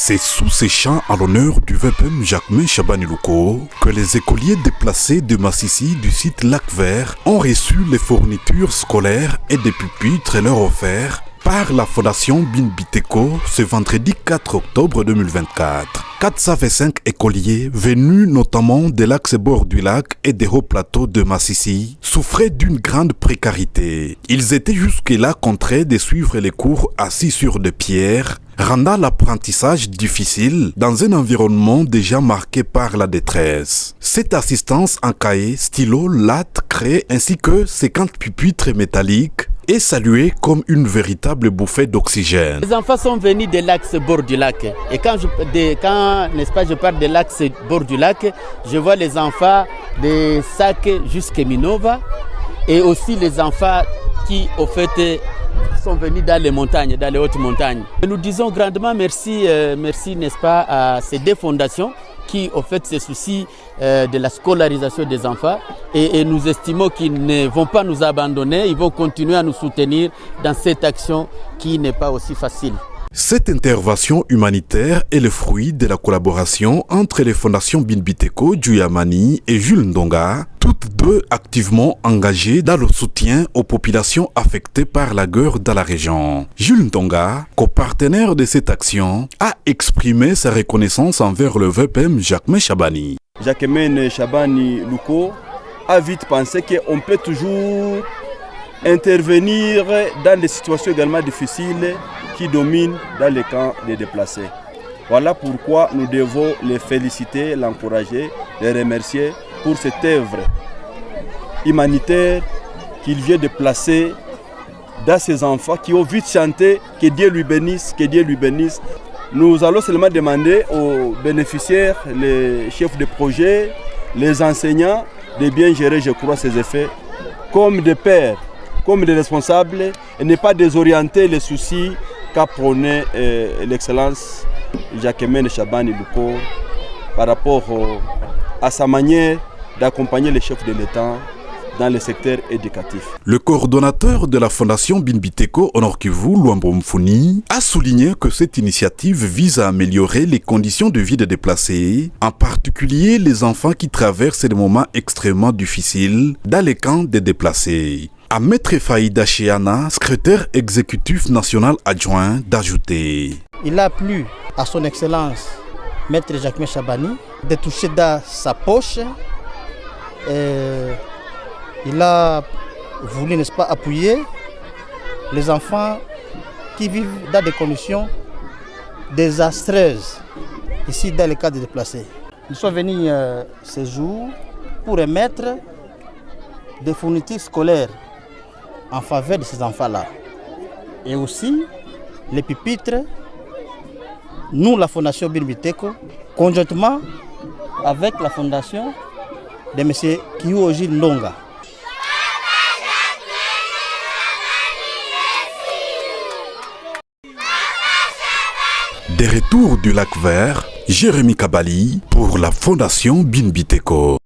C'est sous ces chants à l'honneur du VPM Jacquemain Chabani Luko que les écoliers déplacés de Massissi du site Lac Vert ont reçu les fournitures scolaires et des pupitres leur offerts par la Fondation Binbiteko ce vendredi 4 octobre 2024. 405 écoliers venus notamment de l'axe bord du lac et des hauts plateaux de Massissi souffraient d'une grande précarité. Ils étaient jusque-là contraints de suivre les cours assis sur des pierres, rendant l'apprentissage difficile dans un environnement déjà marqué par la détresse. Cette assistance en cahier, stylo, latte, craie ainsi que 50 pupitres métalliques est saluée comme une véritable bouffée d'oxygène. Les enfants sont venus de l'axe bord du lac. Et quand je parle de l'axe bord du lac, je vois les enfants de Sac jusqu'à Minova et aussi les enfants qui, au fait, sont venus dans les montagnes, dans les hautes montagnes. Nous disons grandement merci, n'est-ce pas, à ces deux fondations qui, au fait, se soucient de la scolarisation des enfants et nous estimons qu'ils ne vont pas nous abandonner, ils vont continuer à nous soutenir dans cette action qui n'est pas aussi facile. Cette intervention humanitaire est le fruit de la collaboration entre les fondations Binbiteko, Djouyamani et Jules Ndonga, toutes deux activement engagées dans le soutien aux populations affectées par la guerre dans la région. Jules Ndonga, copartenaire de cette action, a exprimé sa reconnaissance envers le VPM Jacquemain Chabani. Jacquemain Chabani Luko a vite pensé qu'on peut toujours intervenir dans des situations également difficiles qui dominent dans les camps des déplacés. Voilà pourquoi nous devons les féliciter, l'encourager, les remercier pour cette œuvre humanitaire qu'il vient de placer dans ces enfants qui ont vite chanté que Dieu lui bénisse, que Dieu lui bénisse. Nous allons seulement demander aux bénéficiaires, les chefs de projet, les enseignants de bien gérer, je crois, ces effets comme des pères, comme des responsables et ne pas désorienter les soucis qu'a prôné l'excellence Jacquemain Chabani Luko par rapport à sa manière d'accompagner les chefs de l'État dans le secteur éducatif. Le coordonnateur de la Fondation Binbiteko au Nord Kivu, Luambo Mfuni, a souligné que cette initiative vise à améliorer les conditions de vie des déplacés, en particulier les enfants qui traversent des moments extrêmement difficiles dans les camps des déplacés. À Maître Faïda Cheana, secrétaire exécutif national adjoint, d'ajouter. Il a plu à son excellence, Maître Jacquemain Chabani, de toucher dans sa poche. Il a voulu, n'est-ce pas, appuyer les enfants qui vivent dans des conditions désastreuses, ici dans le cas des déplacés. Nous sommes venus ce jour pour remettre des fournitures scolaires en faveur de ces enfants-là. Et aussi les pupitres, nous, la Fondation Binbiteko, conjointement avec la Fondation de M. Kiyoji Ndonga. Des retours du Lac Vert, Jérémy Kabali pour la Fondation Binbiteko.